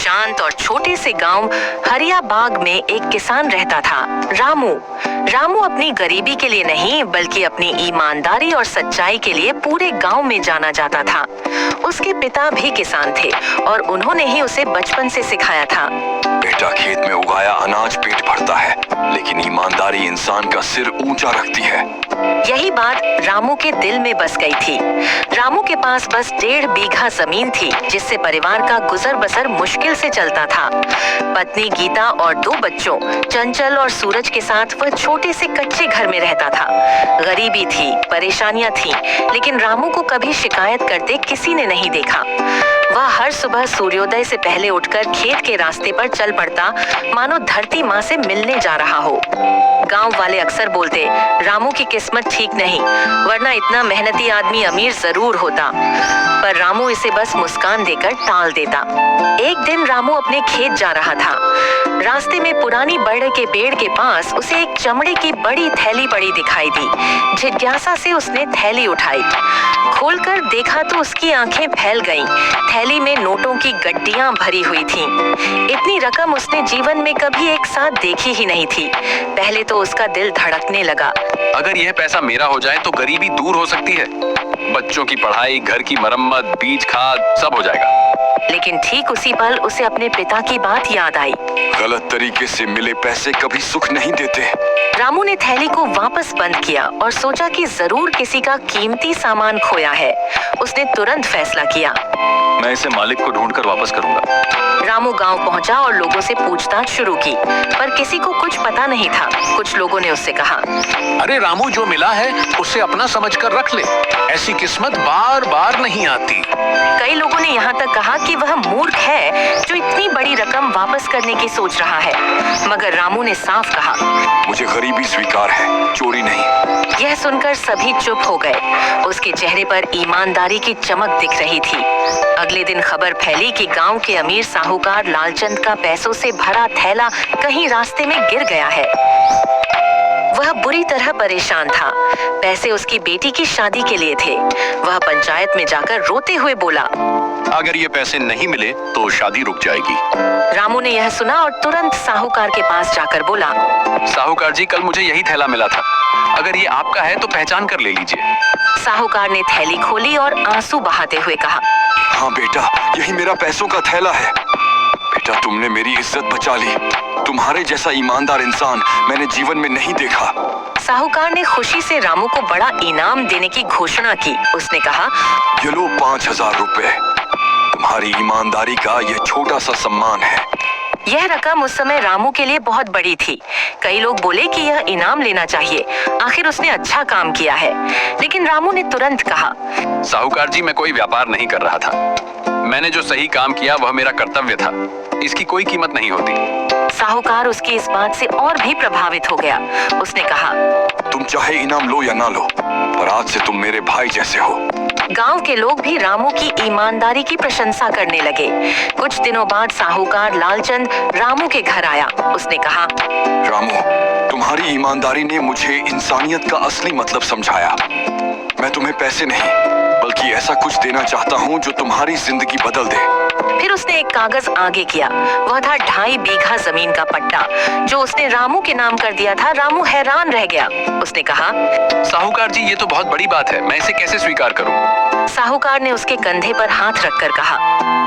शांत और छोटे से गांव हरियाबाग में एक किसान रहता था, रामू। रामू अपनी गरीबी के लिए नहीं बल्कि अपनी ईमानदारी और सच्चाई के लिए पूरे गांव में जाना जाता था। उसके पिता भी किसान थे और उन्होंने ही उसे बचपन से सिखाया था। बेटा, खेत में उगाया अनाज पेट भरता है, लेकिन ईमानदारी इंसान का सिर ऊंचा रखती है। यही बात रामू के दिल में बस गई थी। रामू के पास बस 1.5 बीघा जमीन थी, जिससे परिवार का गुजर बसर मुश्किल से चलता था। पत्नी गीता और 2 बच्चों चंचल और सूरज के साथ वह छोटे से कच्चे घर में रहता था। गरीबी थी, परेशानियां थी, लेकिन रामू को कभी शिकायत करते किसी ने नहीं देखा। वह हर सुबह सूर्योदय से पहले उठकर खेत के रास्ते पर चल पड़ता, मानो धरती माँ से मिलने जा रहा हो। गांव वाले अक्सर बोलते, रामू की किस्मत ठीक नहीं, वरना इतना मेहनती आदमी अमीर जरूर होता। पर रामू इसे बस मुस्कान देकर टाल देता। एक दिन रामू अपने खेत जा रहा था। रास्ते में पुरानी बरगद के पेड़ के पास उसे एक चमड़े की बड़ी थैली पड़ी दिखाई दी। जिज्ञासा से उसने थैली उठाई। खोलकर देखा तो उसकी आंखें फैल गईं। थैली में नोटों की गड्डियां भरी हुई थीं। इतनी रकम उसने जीवन में कभी एक साथ देखी ही नहीं थी। पहले तो उसका दिल धड़कने लगा। अगर यह पैसा मेरा हो जाए तो गरीबी दूर हो सकती है। बच्चों की पढ़ाई, घर की मरम्मत, बीज खाद सब हो जाएगा। लेकिन ठीक उसी पल उसे अपने पिता की बात याद आई। गलत तरीके से मिले पैसे कभी सुख नहीं देते। रामू ने थैली को वापस बंद किया और सोचा कि जरूर किसी का कीमती सामान खोया है। उसने तुरंत फैसला किया, मैं इसे मालिक को ढूंढकर वापस करूंगा। रामू गांव पहुंचा और लोगों से पूछताछ शुरू की, पर किसी को कुछ पता नहीं था। कुछ लोगों ने उससे कहा, अरे रामू, जो मिला है उसे अपना समझकर रख ले, ऐसी किस्मत बार बार नहीं आती। कई लोगों ने यहाँ तक कहा कि वह मूर्ख है जो इतनी बड़ी रकम वापस करने की सोच रहा है। मगर रामू ने साफ कहा, मुझे गरीबी स्वीकार है, चोरी नहीं। यह सुनकर सभी चुप हो गए। उसके चेहरे पर ईमानदारी की चमक दिख रही थी। अगले दिन खबर फैली कि गांव के अमीर साहूकार लालचंद का पैसों से भरा थैला कहीं रास्ते में गिर गया है। वह बुरी तरह परेशान था। पैसे उसकी बेटी की शादी के लिए थे। वह पंचायत में जाकर रोते हुए बोला, अगर ये पैसे नहीं मिले तो शादी रुक जाएगी। रामू ने यह सुना और तुरंत साहूकार के पास जाकर बोला, साहूकार जी, कल मुझे यही थैला मिला था, अगर ये आपका है तो पहचान कर ले लीजिए। साहूकार ने थैली खोली और आंसू बहाते हुए कहा, हाँ बेटा, यही मेरा पैसों का थैला है। बेटा, तुमने मेरी इज्जत बचा ली। तुम्हारे जैसा ईमानदार इंसान मैंने जीवन में नहीं देखा। साहूकार ने खुशी से रामू को बड़ा इनाम देने की घोषणा की। उसने कहा, ये लो 5000 रुपए। तुम्हारी ईमानदारी का ये छोटा सा सम्मान है। यह रकम उस समय रामू के लिए बहुत बड़ी थी। कई लोग बोले कि यह इनाम लेना चाहिए, आखिर उसने अच्छा काम किया है। लेकिन रामू ने तुरंत कहा, साहूकार जी, मैं कोई व्यापार नहीं कर रहा था। मैंने जो सही काम किया वह मेरा कर्तव्य था, इसकी कोई कीमत नहीं होती। साहूकार उसकी इस बात से और भी प्रभावित हो गया। उसने कहा, तुम चाहे इनाम लो या ना लो, पर आज से तुम मेरे भाई जैसे हो। गांव के लोग भी रामू की ईमानदारी की प्रशंसा करने लगे। कुछ दिनों बाद साहूकार लालचंद रामू के घर आया। उसने कहा, रामू, तुम्हारी ईमानदारी ने मुझे इंसानियत का असली मतलब समझाया। मैं तुम्हें पैसे नहीं बल्कि ऐसा कुछ देना चाहता हूँ जो तुम्हारी जिंदगी बदल दे। फिर उसने एक कागज आगे किया। वह था 2.5 बीघा जमीन का पट्टा, जो उसने रामू के नाम कर दिया था। रामू हैरान रह गया। उसने कहा, साहूकार जी, ये तो बहुत बड़ी बात है, मैं इसे कैसे स्वीकार करूं? साहूकार ने उसके कंधे पर हाथ रखकर कहा,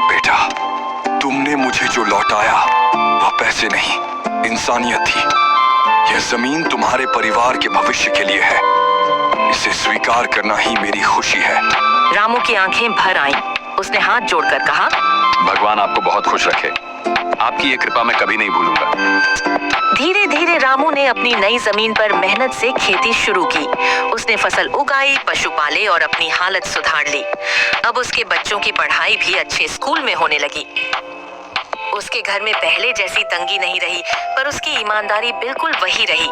बेटा, तुमने मुझे जो लौटाया वह पैसे नहीं, इंसानियत थी। यह जमीन तुम्हारे परिवार के भविष्य के लिए है। इसे स्वीकार करना ही मेरी खुशी है। रामू की आंखें भर आईं। उसने हाथ जोड़कर कहा, भगवान आपको बहुत खुश रखे। आपकी ये कृपा मैं कभी नहीं भूलूंगा। धीरे धीरे रामू ने अपनी नई जमीन पर मेहनत से खेती शुरू की। उसने फसल उगाई, पशु पाले और अपनी हालत सुधार ली। अब उसके बच्चों की पढ़ाई भी अच्छे स्कूल में होने लगी। उसके घर में पहले जैसी तंगी नहीं रही, पर उसकी ईमानदारी बिल्कुल वही रही।